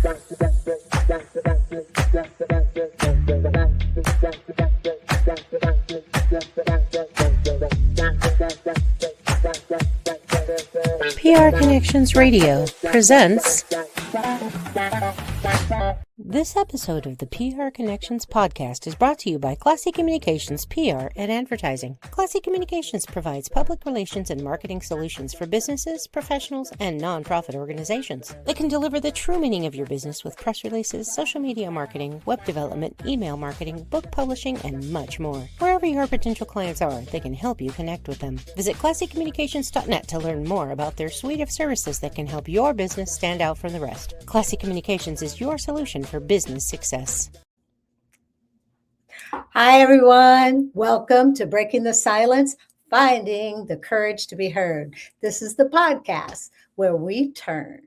PR Connections Radio presents. This episode of the PR Connections podcast is brought to you by Classy Communications PR and Advertising. Classy Communications provides public relations and marketing solutions for businesses, professionals, and nonprofit organizations. They can deliver the true meaning of your business with press releases, social media marketing, web development, email marketing, book publishing, and much more. Wherever your potential clients are, they can help you connect with them. Visit classycommunications.net to learn more about their suite of services that can help your business stand out from the rest. Classy Communications is your solution for business success. Hi, everyone. Welcome to Breaking the Silence, Finding the Courage to be Heard. This is the podcast where we turn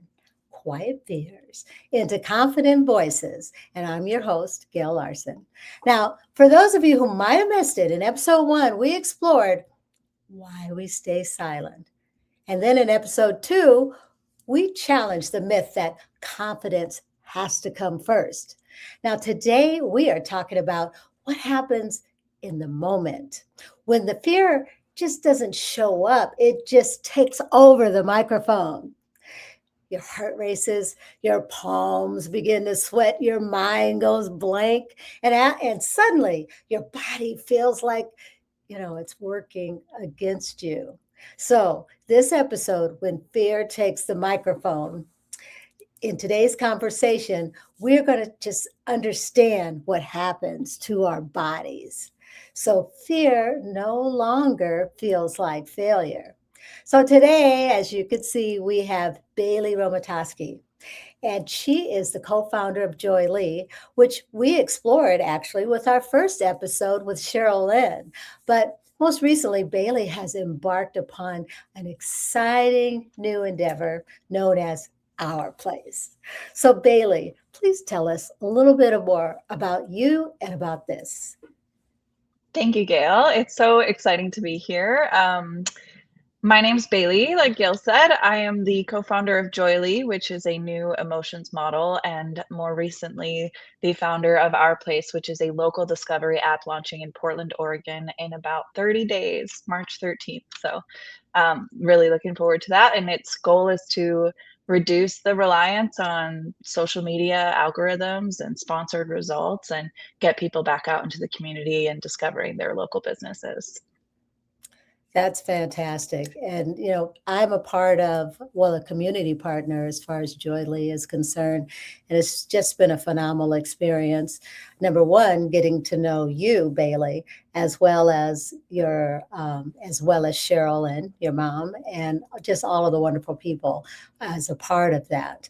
quiet fears into confident voices. And I'm your host, Gail Larson. Now, for those of you who might have missed it, in episode 1, we explored why we stay silent. And then in episode 2, we challenged the myth that confidence has to come first. Now, today we are talking about what happens in the moment when the fear just doesn't show up. It just takes over the microphone. Your heart races, your palms begin to sweat, your mind goes blank, and suddenly your body feels like, it's working against you. So this episode, when fear takes the microphone, in today's conversation, we're going to just understand what happens to our bodies. So fear no longer feels like failure. So today, as you can see, we have Bailey Romatoski, and she is the co-founder of Joy Lee, which we explored actually with our first episode with Cheryl Lynn. But most recently, Bailey has embarked upon an exciting new endeavor known as Our Place. So Bailey, please tell us a little bit more about you and about this. Thank you, Gail. It's so exciting to be here. My name's Bailey, like Gail said. I am the co-founder of Joy Lee, which is a new emotions model, and more recently, the founder of Our Place, which is a local discovery app launching in Portland, Oregon in about 30 days, March 13th. So really looking forward to that. And its goal is to reduce the reliance on social media algorithms and sponsored results and get people back out into the community and discovering their local businesses. That's fantastic. And, I'm a part of, a community partner as far as Joy Lee is concerned. And it's just been a phenomenal experience. Number one, getting to know you, Bailey, as well as Cheryl and your mom, and just all of the wonderful people as a part of that.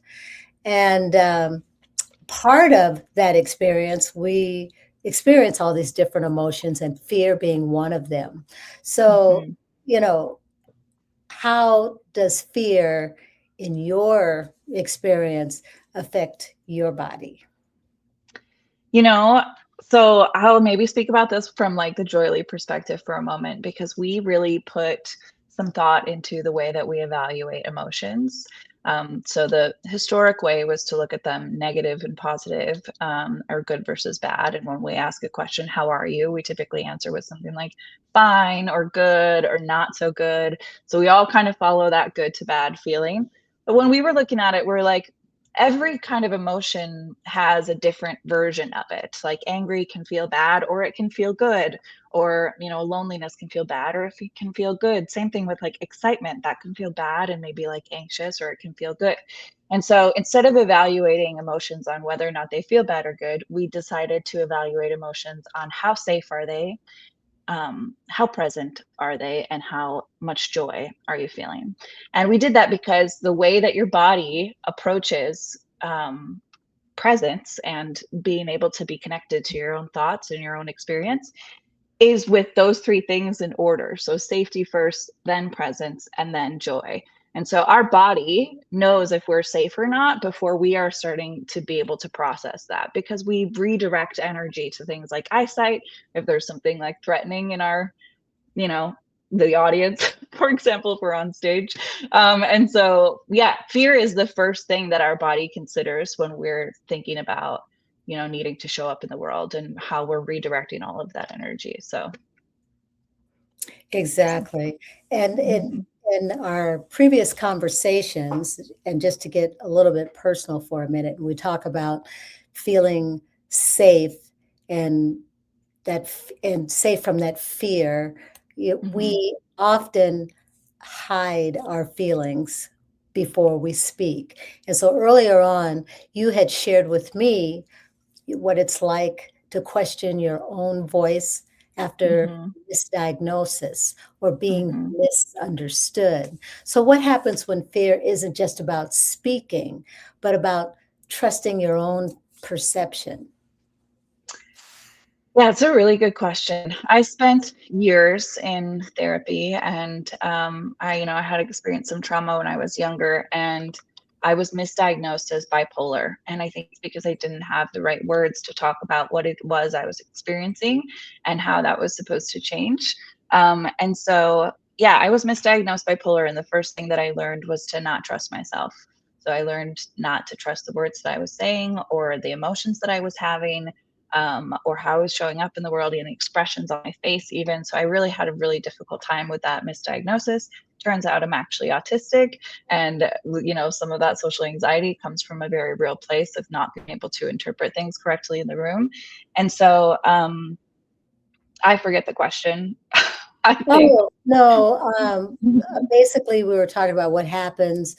And part of that experience, we experience all these different emotions, and fear being one of them. So, how does fear in your experience affect your body? So I'll maybe speak about this from like the Joy Lee perspective for a moment, because we really put some thought into the way that we evaluate emotions. So the historic way was to look at them negative and positive, or good versus bad. And when we ask a question, how are you? We typically answer with something like fine or good or not so good. So we all kind of follow that good to bad feeling. But when we were looking at it, we're like, every kind of emotion has a different version of it. Like anger can feel bad or it can feel good, or loneliness can feel bad or if it can feel good. Same thing with like excitement, that can feel bad and maybe like anxious, or it can feel good. And so instead of evaluating emotions on whether or not they feel bad or good, we decided to evaluate emotions on how safe are they, how present are they, and how much joy are you feeling. And we did that because the way that your body approaches presence and being able to be connected to your own thoughts and your own experience is with those three things in order. So safety first, then presence, and then joy. And so our body knows if we're safe or not before we are starting to be able to process that, because we redirect energy to things like eyesight. If there's something like threatening in our, the audience, for example, if we're on stage. And so, yeah, fear is the first thing that our body considers when we're thinking about, needing to show up in the world and how we're redirecting all of that energy. So, Exactly. And mhm, in our previous conversations, and just to get a little bit personal for a minute, we talk about feeling safe and and safe from that fear. mhm, We often hide our feelings before we speak. And so earlier on, you had shared with me what it's like to question your own voice after mhm, misdiagnosis or being mhm. misunderstood. So, what happens when fear isn't just about speaking, but about trusting your own perception? Yeah, it's a really good question. I spent years in therapy, and I had experienced some trauma when I was younger, and I was misdiagnosed as bipolar. And I think it's because I didn't have the right words to talk about what it was I was experiencing and how that was supposed to change. And so, yeah, I was misdiagnosed bipolar, and the first thing that I learned was to not trust myself. So I learned not to trust the words that I was saying or the emotions that I was having, or how I was showing up in the world and the expressions on my face, even. So I really had a really difficult time with that misdiagnosis. Turns out I'm actually autistic, and some of that social anxiety comes from a very real place of not being able to interpret things correctly in the room. And so I forget the question. I think. Oh, no, Mhm. basically, we were talking about what happens,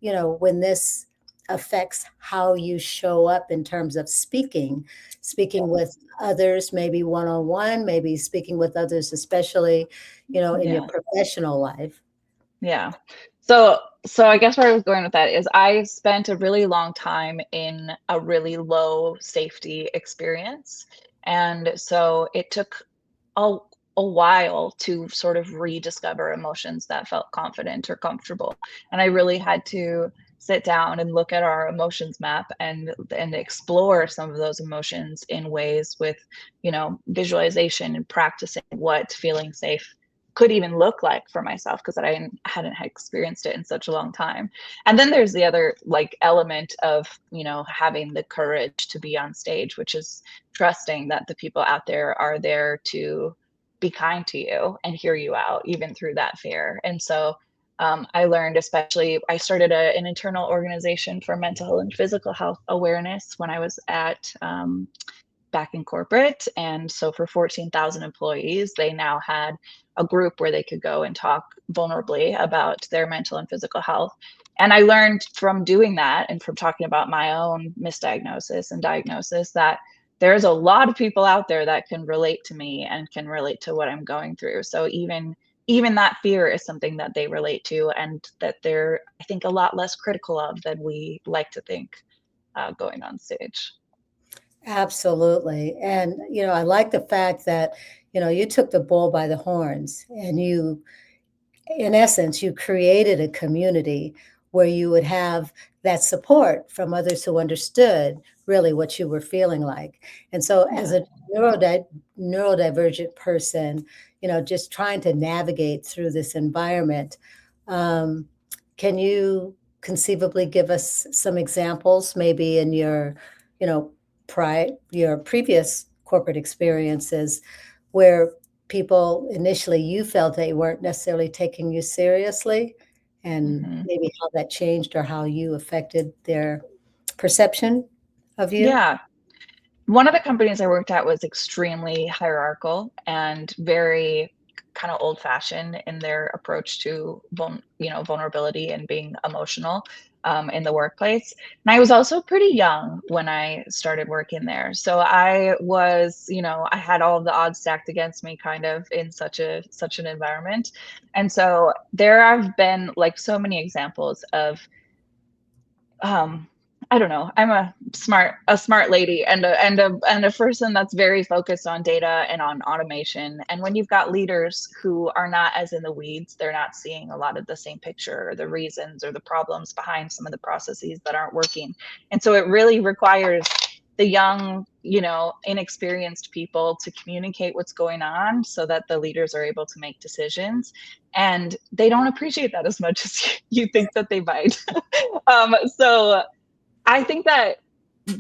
when this affects how you show up in terms of speaking with others, maybe one-on-one, maybe speaking with others, especially, in your Yeah. professional life. Yeah. So I guess where I was going with that is I spent a really long time in a really low safety experience. And so it took a, a while to sort of rediscover emotions that felt confident or comfortable. And I really had to sit down and look at our emotions map and explore some of those emotions in ways with, visualization and practicing what feeling safe could even look like for myself, because hadn't experienced it in such a long time. And then there's the other like element of, having the courage to be on stage, which is trusting that the people out there are there to be kind to you and hear you out even through that fear. And so I learned, especially, I started an internal organization for mental and physical health awareness when I was at back in corporate. And so for 14,000 employees, they now had a group where they could go and talk vulnerably about their mental and physical health. And I learned from doing that and from talking about my own misdiagnosis and diagnosis that there's a lot of people out there that can relate to me and can relate to what I'm going through. So even that fear is something that they relate to, and that they're, I think, a lot less critical of than we like to think, going on stage. Absolutely. And, I like the fact that, you took the bull by the horns and in essence, you created a community where you would have that support from others who understood really what you were feeling like. And so, as Yeah. a neurodivergent person, just trying to navigate through this environment, um, can you conceivably give us some examples, maybe in you know, your previous corporate experiences, where people initially you felt they weren't necessarily taking you seriously, and Mhm. maybe how that changed or how you affected their perception of you? Yeah. One of the companies I worked at was extremely hierarchical and very kind of old-fashioned in their approach to vulnerability and being emotional in the workplace. And I was also pretty young when I started working there. So I was, I had all of the odds stacked against me kind of in such an environment. And so there have been like so many examples of um I don't know. I'm a smart lady and a person that's very focused on data and on automation. And when you've got leaders who are not as in the weeds, they're not seeing a lot of the same picture or the reasons or the problems behind some of the processes that aren't working. And so it really requires the young inexperienced people to communicate what's going on so that the leaders are able to make decisions. And they don't appreciate that as much as you think that they might. So I think that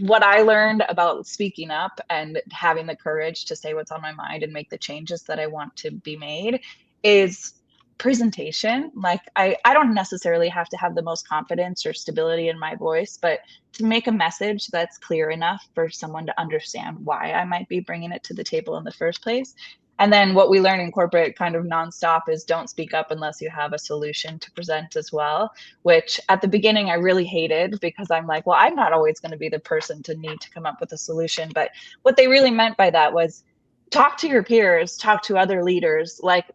what I learned about speaking up and having the courage to say what's on my mind and make the changes that I want to be made is presentation. Like I don't necessarily have to have the most confidence or stability in my voice, but to make a message that's clear enough for someone to understand why I might be bringing it to the table in the first place. And then what we learn in corporate kind of nonstop is don't speak up unless you have a solution to present as well, which at the beginning I really hated because I'm like, well, I'm not always going to be the person to need to come up with a solution. But what they really meant by that was talk to your peers, talk to other leaders, like,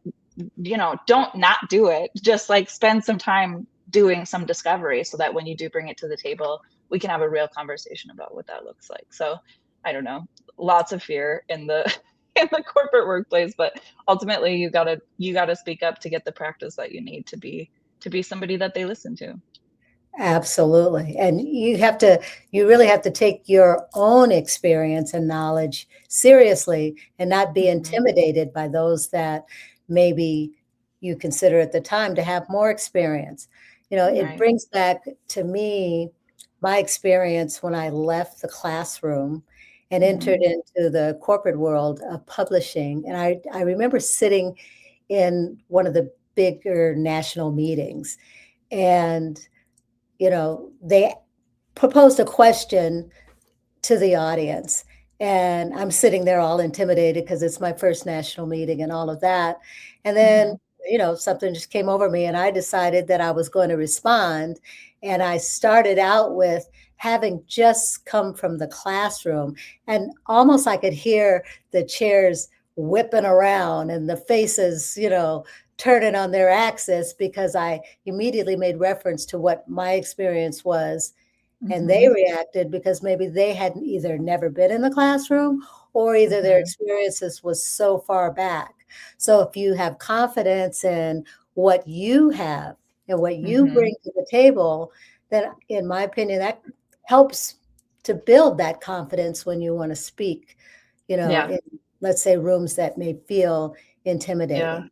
don't not do it. Just like spend some time doing some discovery so that when you do bring it to the table, we can have a real conversation about what that looks like. So I don't know, lots of fear in the in the corporate workplace, but ultimately you gotta speak up to get the practice that you need to be somebody that they listen to. Absolutely. And you really have to take your own experience and knowledge seriously and not be Mhm. intimidated by those that maybe you consider at the time to have more experience. It Right. brings back to me my experience when I left the classroom and entered Mhm. into the corporate world of publishing. And I remember sitting in one of the bigger national meetings, and they proposed a question to the audience. And I'm sitting there all intimidated because it's my first national meeting and all of that. And then, Mhm. something just came over me and I decided that I was going to respond. And I started out with having just come from the classroom, and almost I could hear the chairs whipping around and the faces, turning on their axis because I immediately made reference to what my experience was, and they Mhm. reacted because maybe they hadn't either never been in the classroom or either their Mhm. experiences was so far back. So if you have confidence in what you have and what you bring Mhm. to the table, then in my opinion, that helps to build that confidence when you want to speak, Yeah. in, let's say, rooms that may feel Yeah. intimidating.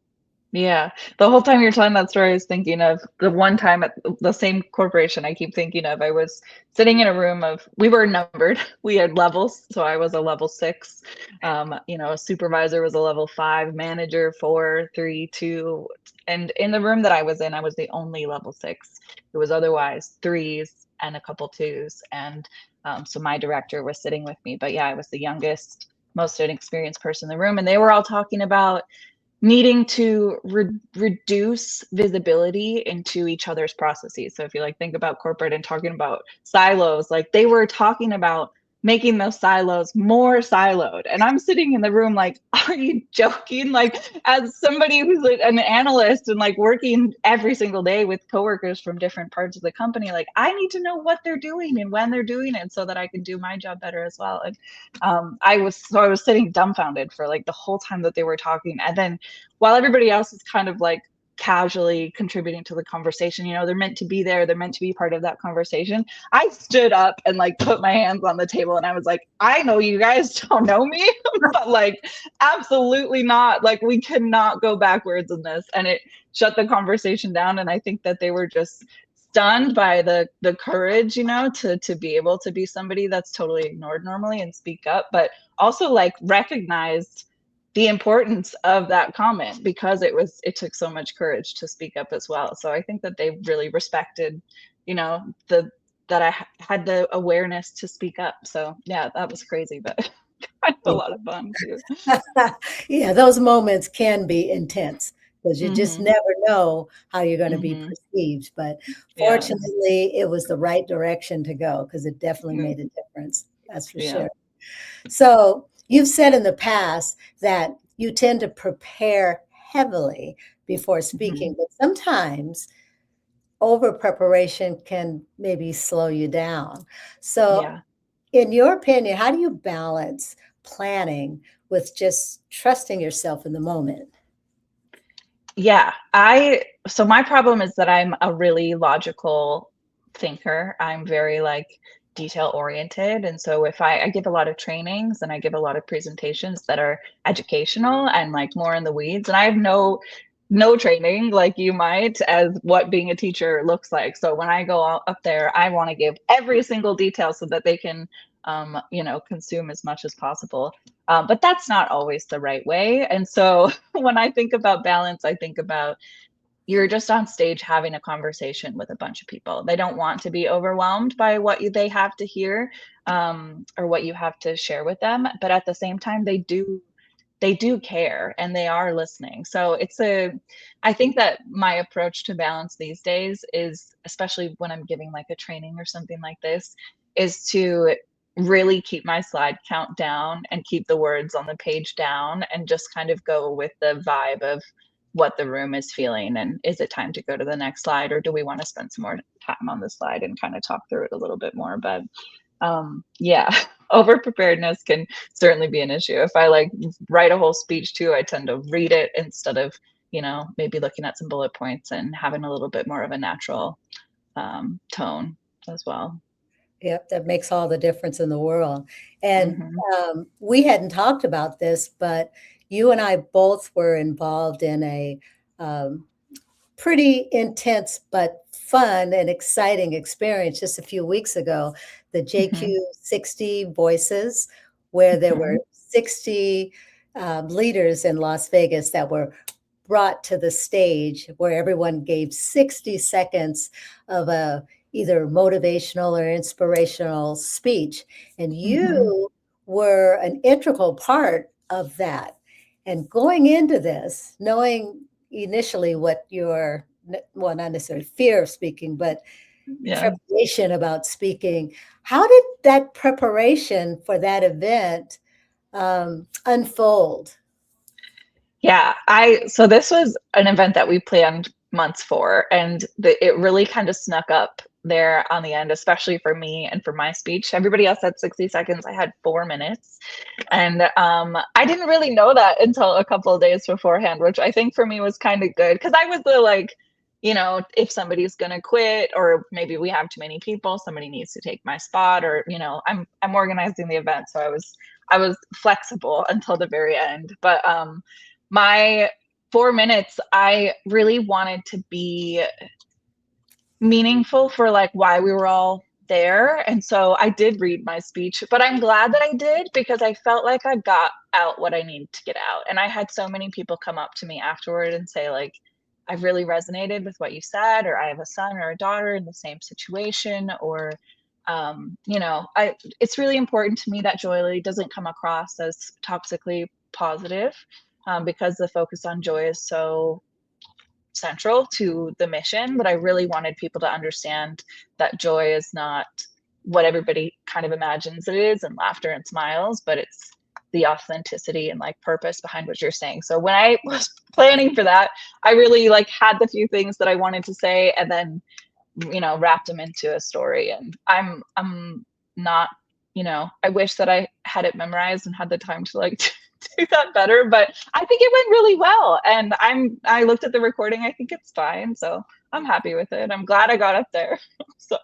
Yeah. The whole time you're telling that story, I was thinking of the one time at the same corporation I keep thinking of. I was sitting in a room of, we were numbered. We had levels. So I was a level 6. A supervisor was a level 5, manager 4, 3, 2. And in the room that I was in, I was the only level 6. It was otherwise 3s and a couple 2s. And so my director was sitting with me. But yeah, I was the youngest, most inexperienced person in the room. And they were all talking about needing to reduce visibility into each other's processes. So if you like think about corporate and talking about silos, like they were talking about making those silos more siloed. And I'm sitting in the room like, are you joking? Like as somebody who's like an analyst and like working every single day with coworkers from different parts of the company, like I need to know what they're doing and when they're doing it so that I can do my job better as well. And I was sitting dumbfounded for like the whole time that they were talking. And then while everybody else is kind of like casually contributing to the conversation, they're meant to be there, they're meant to be part of that conversation. I stood up and like put my hands on the table and I was like, I know you guys don't know me, but like absolutely not. Like we cannot go backwards in this. And it shut the conversation down. And I think that they were just stunned by the courage, to be able to be somebody that's totally ignored normally and speak up, but also like recognized the importance of that comment because it took so much courage to speak up as well. So I think that they really respected, the that I had the awareness to speak up. So yeah, that was crazy, but kind of a lot of fun too. Yeah, those moments can be intense because you just Mhm. never know how you're going to be Mhm. perceived. But Yeah. fortunately, it was the right direction to go because it definitely Mm. made a difference. That's for Yeah. sure. So you've said in the past that you tend to prepare heavily before Mhm. speaking, but sometimes over preparation can maybe slow you down. So Yeah. in your opinion, how do you balance planning with just trusting yourself in the moment? Yeah, so my problem is that I'm a really logical thinker. I'm very like, detail oriented. And so if I give a lot of trainings and I give a lot of presentations that are educational and like more in the weeds, and I have no training like you might as what being a teacher looks like. So when I go up there, I want to give every single detail so that they can consume as much as possible. But that's not always the right way. And so when I think about balance, I think about you're just on stage having a conversation with a bunch of people. They don't want to be overwhelmed by what they have to hear, or what you have to share with them. But at the same time, they do care and they are listening. So I think that my approach to balance these days is, especially when I'm giving like a training or something like this, is to really keep my slide count down and keep the words on the page down and just kind of go with the vibe of what the room is feeling. And is it time to go to the next slide, or do we want to spend some more time on the slide and kind of talk through it a little bit more? But yeah, over preparedness can certainly be an issue. If I like write a whole speech too, I tend to read it instead of, maybe looking at some bullet points and having a little bit more of a natural tone as well. Yep, that makes all the difference in the world. And Hmm. we hadn't talked about this, but you and I both were involved in a um, pretty intense but fun and exciting experience just a few weeks ago, the Hmm. JQ 60 Voices, where there were Hmm. 60 leaders in Las Vegas that were brought to the stage where everyone gave 60 seconds of a either motivational or inspirational speech. And Hmm. you were an integral part of that. And going into this, knowing initially what your, well, not necessarily fear of speaking, but Yeah. trepidation about speaking, how did that preparation for that event unfold? Yeah, so this was an event that we planned months for, and it really kind of snuck up there on the end, especially for me and for my speech. Everybody else had 60 seconds. I had 4 minutes. And I didn't really know that until a couple of days beforehand, which I think for me was kind of good because I was the like, if somebody's gonna quit or maybe we have too many people, somebody needs to take my spot, or I'm organizing the event, so I was flexible until the very end. But my 4 minutes, I really wanted to be meaningful for like why we were all there. And so I did read my speech, but I'm glad that I did because I felt like I got out what I needed to get out. And I had so many people come up to me afterward and say like, I've really resonated with what you said, or I have a son or a daughter in the same situation, or it's really important to me that joy doesn't come across as toxically positive, because the focus on joy is so central to the mission, but I really wanted people to understand that joy is not what everybody kind of imagines it is, and laughter and smiles, but it's the authenticity and like purpose behind what you're saying. So when I was planning for that, I really like had the few things that I wanted to say and then wrapped them into a story. And I'm not, I wish that I had it memorized and had the time to like do that better, but I think it went really well. And I looked at the recording. I think it's fine. So I'm happy with it. I'm glad I got up there. So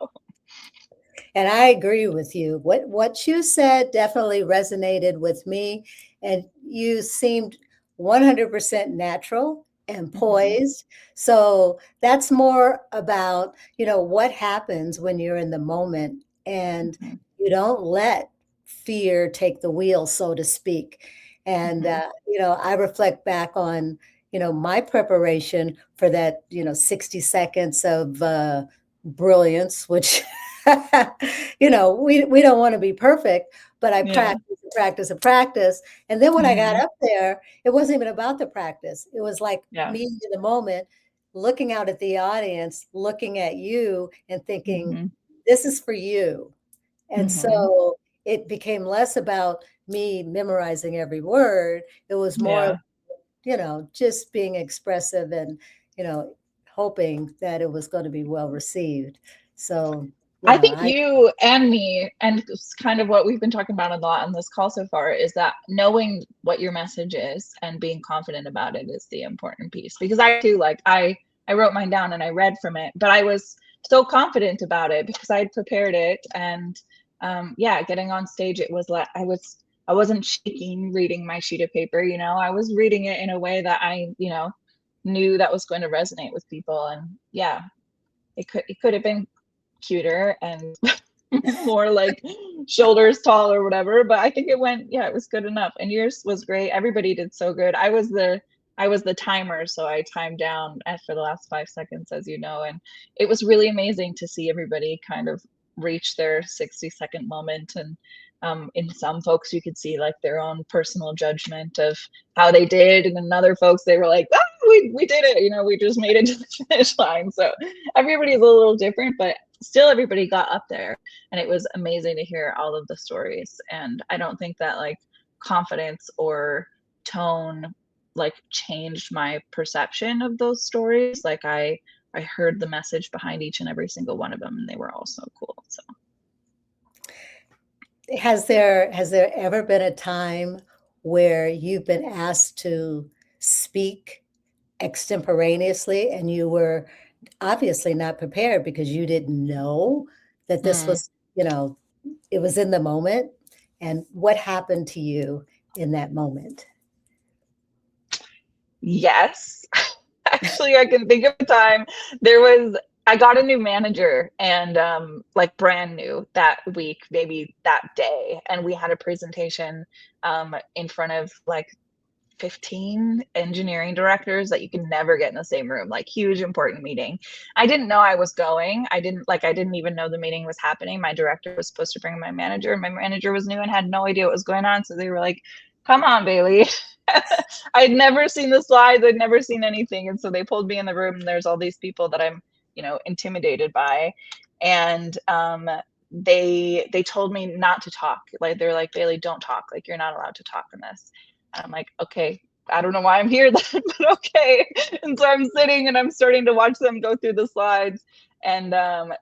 And I agree with you. What you said definitely resonated with me, and you seemed 100% natural and mhm, poised. So that's more about, what happens when you're in the moment and mhm, you don't let fear take the wheel, so to speak. And mhm, I reflect back on, my preparation for that, 60 seconds of brilliance, which we don't want to be perfect, but I yeah, practice and practice and practice. And then when I got mhm, up there, it wasn't even about the practice. It was like yeah, me in the moment, looking out at the audience, looking at you and thinking, mhm, this is for you. And mhm, so it became less about me memorizing every word. It was more, yeah. just being expressive and, you know, hoping that it was going to be well received. So, I think I you and me, and it's kind of what we've been talking about a lot on this call so far, is that knowing what your message is and being confident about it is the important piece. Because I too, like, I wrote mine down and I read from it, but I was so confident about it because I had prepared it, and yeah, getting on stage, it was like I wasn't shaking reading my sheet of paper, I was reading it in a way that I, knew that was going to resonate with people. And yeah, it could have been cuter and more like shoulders tall or whatever, but I think it was good enough. And yours was great. Everybody did so good. I was the timer, so I timed down for the last 5 seconds, as you know, and it was really amazing to see everybody kind of reach their 60-second moment. And in some folks, you could see like their own personal judgment of how they did, and in other folks, they were like, "Oh, we did it! We just made it to the finish line." So everybody's a little different, but still, everybody got up there, and it was amazing to hear all of the stories. And I don't think that like confidence or tone like changed my perception of those stories. Like I heard the message behind each and every single one of them, and they were all so cool. So Has there ever been a time where you've been asked to speak extemporaneously and you were obviously not prepared because you didn't know that this mm, was, it was in the moment? And what happened to you in that moment? yes. Actually, I can think of a time. I got a new manager, and like brand new that week, maybe that day, and we had a presentation in front of like 15 engineering directors that you can never get in the same room, like huge important meeting. I didn't know I was going. I didn't even know the meeting was happening. My director was supposed to bring my manager. My manager was new and had no idea what was going on. So they were like, "Come on, Bailey." I'd never seen the slides. I'd never seen anything. And so they pulled me in the room, and there's all these people that I'm, intimidated by. And they told me not to talk. Like they're like, "Bailey, don't talk. Like you're not allowed to talk in this." And I'm like, "Okay, I don't know why I'm here then, but okay." And so I'm sitting and I'm starting to watch them go through the slides, and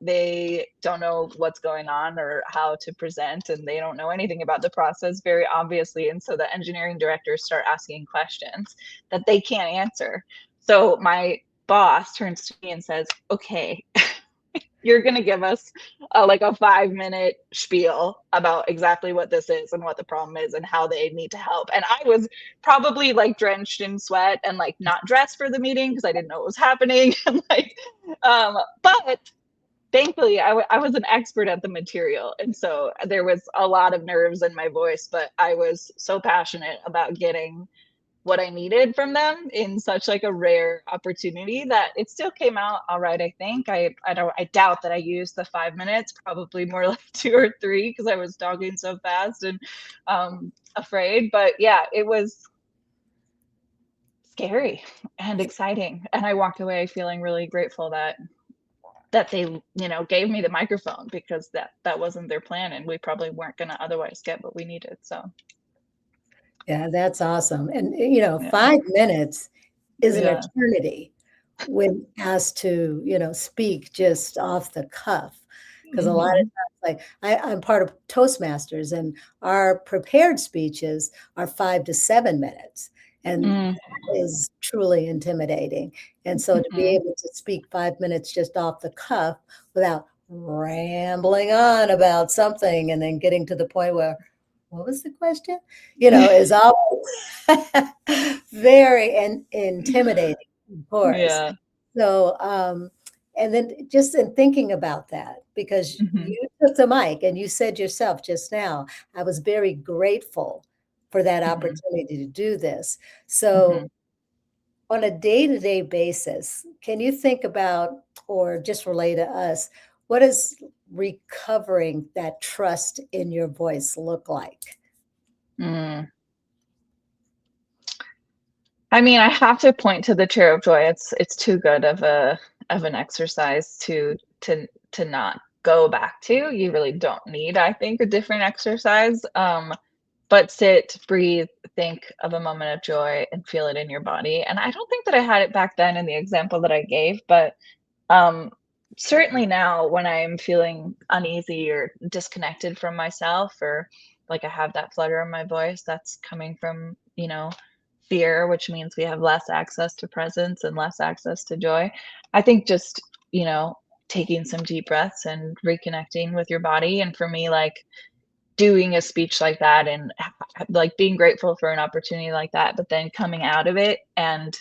they don't know what's going on or how to present, and they don't know anything about the process, very obviously. And so the engineering directors start asking questions that they can't answer. So my boss turns to me and says, "Okay, you're going to give us like a 5-minute spiel about exactly what this is and what the problem is and how they need to help." And I was probably like drenched in sweat and like not dressed for the meeting because I didn't know what was happening. And like, but thankfully I was an expert at the material. And so there was a lot of nerves in my voice, but I was so passionate about getting what I needed from them in such like a rare opportunity that it still came out all right. I think I doubt that I used the 5 minutes, probably more like 2 or 3 because I was talking so fast and afraid. But yeah, it was scary and exciting, and I walked away feeling really grateful that they gave me the microphone, because that wasn't their plan, and we probably weren't going to otherwise get what we needed. So Yeah, that's awesome. And, yeah, 5 minutes is an yeah. eternity when asked to, speak just off the cuff. Because a lot of Hmm. times, like I'm part of Toastmasters, and our prepared speeches are 5 to 7 minutes. And Mm, that is truly intimidating. And so to be mhm. able to speak 5 minutes just off the cuff without rambling on about something and then getting to the point where, what was the question? Is always very intimidating, of course. Yeah. So, and then just in thinking about that, because Mhm. you took the mic and you said yourself just now, I was very grateful for that Mhm. opportunity to do this. So, Mhm. on a day-to-day basis, can you think about or just relay to us, what does recovering that trust in your voice look like? Mm. I mean, I have to point to the chair of joy. It's too good of an exercise to not go back to. You really don't need, I think, a different exercise. But sit, breathe, think of a moment of joy and feel it in your body. And I don't think that I had it back then in the example that I gave, but um, certainly now when I'm feeling uneasy or disconnected from myself, or like I have that flutter in my voice, that's coming from, fear, which means we have less access to presence and less access to joy. I think just, taking some deep breaths and reconnecting with your body. And for me, like doing a speech like that and like being grateful for an opportunity like that, but then coming out of it and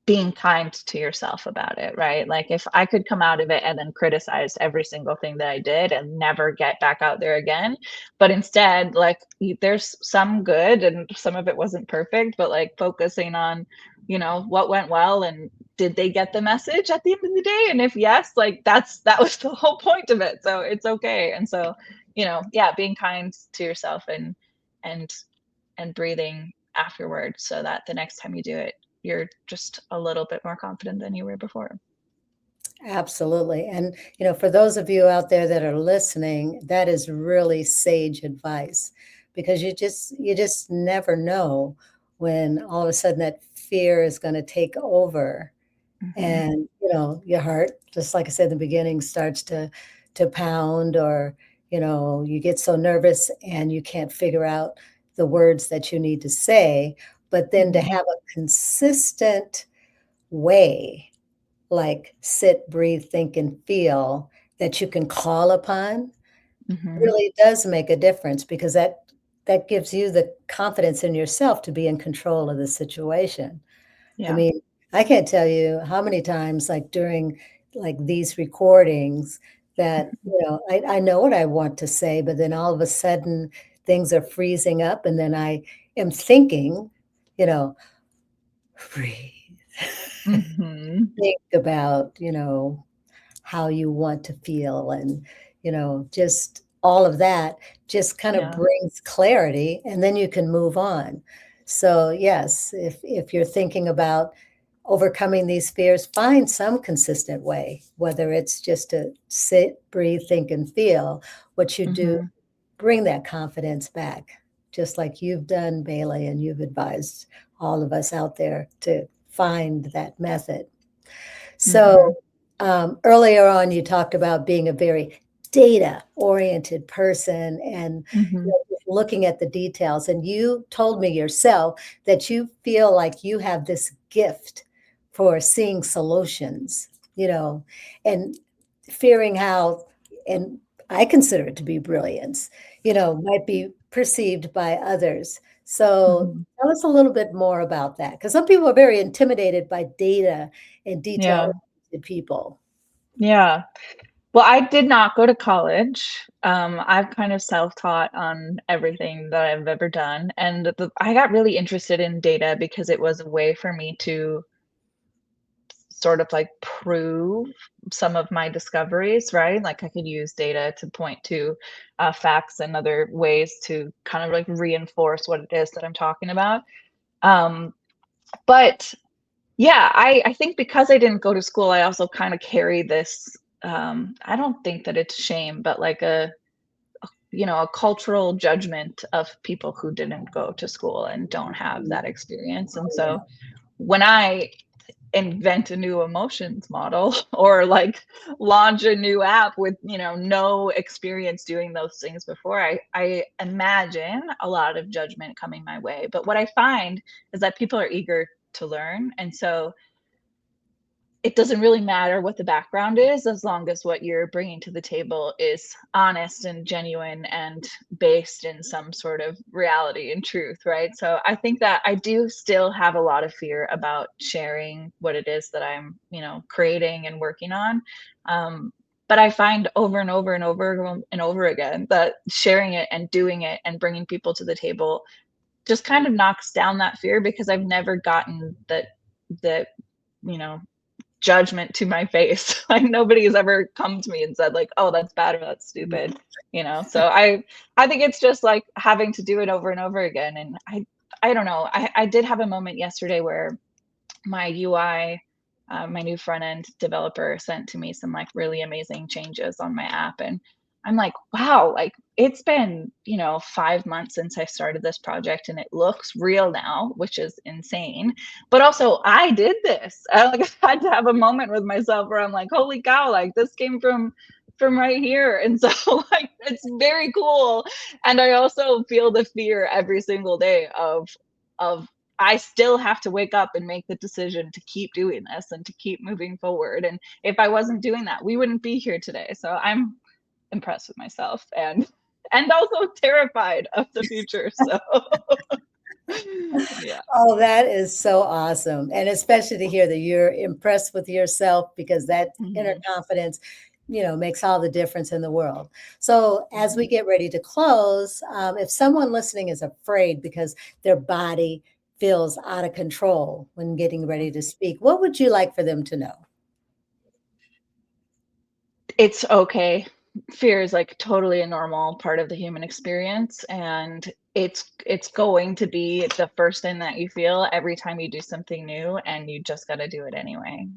being kind to yourself about it, right? Like if I could come out of it and then criticize every single thing that I did and never get back out there again, but instead, like there's some good and some of it wasn't perfect, but like focusing on, what went well and did they get the message at the end of the day? And if yes, like that was the whole point of it. So it's okay. And so, yeah, being kind to yourself and and breathing afterwards so that the next time you do it, you're just a little bit more confident than you were before. Absolutely. And, for those of you out there that are listening, that is really sage advice because you just never know when all of a sudden that fear is going to take over. Mhm. And, your heart, just like I said in the beginning, starts to pound, or, you get so nervous and you can't figure out the words that you need to say. But then to Mhm. have a consistent way, like sit, breathe, think, and feel, that you can call upon Mhm. really does make a difference, because that gives you the confidence in yourself to be in control of the situation. I Yeah. mean, I can't tell you how many times, like during like these recordings, that I know what I want to say, but then all of a sudden things are freezing up, and then I am thinking, you know, breathe. Mhm. Think about, how you want to feel, and, just all of that just kind of Yeah. brings clarity, and then you can move on. So, yes, if you're thinking about overcoming these fears, find some consistent way, whether it's just to sit, breathe, think, and feel. What you do, Mhm. bring that confidence back, just like you've done, Bailey, and you've advised all of us out there to find that method. So, Mhm. earlier on, you talked about being a very data-oriented person, and, Mhm. just looking at the details, and you told me yourself that you feel like you have this gift for seeing solutions, and fearing how, and I consider it to be brilliance, might be perceived by others. So, Mhm. tell us a little bit more about that, because some people are very intimidated by data and Yeah. detail-oriented people. Yeah. Well, I did not go to college. I've kind of self-taught on everything that I've ever done, and I got really interested in data because it was a way for me to sort of like prove some of my discoveries, right? Like I could use data to point to facts and other ways to kind of like reinforce what it is that I'm talking about. Um, but yeah, I think because I didn't go to school, I also kind of carry this. I don't think that it's shame, but like a cultural judgment of people who didn't go to school and don't have that experience. And Oh, yeah. so when I invent a new emotions model or like launch a new app with no experience doing those things before, I imagine a lot of judgment coming my way. But what I find is that people are eager to learn, and so it doesn't really matter what the background is as long as what you're bringing to the table is honest and genuine and based in some sort of reality and truth, right? So I think that I do still have a lot of fear about sharing what it is that I'm creating and working on. But I find over and over and over and over again that sharing it and doing it and bringing people to the table just kind of knocks down that fear, because I've never gotten that you know judgment to my face. Like nobody has ever come to me and said like, "Oh, that's bad or that's stupid." So I think it's just like having to do it over and over again. And I don't know. I did have a moment yesterday where my UI, my new front end developer sent to me some like really amazing changes on my app. And I'm like, wow, like it's been, 5 months since I started this project and it looks real now, which is insane. But also, I did this. I like had to have a moment with myself where I'm like, holy cow, like this came from right here. And so like it's very cool. And I also feel the fear every single day of I still have to wake up and make the decision to keep doing this and to keep moving forward. And if I wasn't doing that, we wouldn't be here today. So I'm impressed with myself and also terrified of the future. So yeah. Oh, that is so awesome. And especially to hear that you're impressed with yourself, because that inner confidence, makes all the difference in the world. So as we get ready to close, if someone listening is afraid because their body feels out of control when getting ready to speak, what would you like for them to know? It's okay. Fear is like totally a normal part of the human experience, and it's going to be the first thing that you feel every time you do something new, and you just got to do it anyway.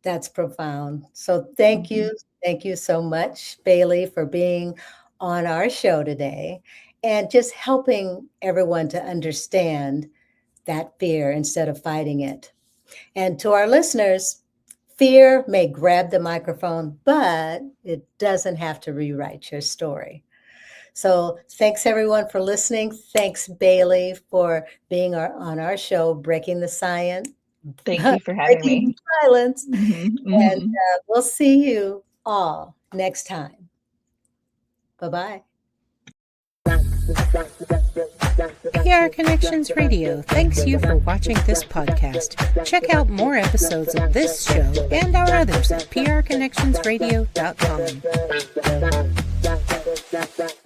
That's profound. So thank you. Thank you so much, Bailey, for being on our show today and just helping everyone to understand that fear instead of fighting it. And to our listeners, fear may grab the microphone, but it doesn't have to rewrite your story. So thanks everyone for listening. Thanks, Bailey, for being on our show, Breaking the Science. Thank you for having Breaking me. the Silence. And we'll see you all next time. Bye-bye. PR Connections Radio thanks you for watching this podcast. Check out more episodes of this show and our others at prconnectionsradio.com.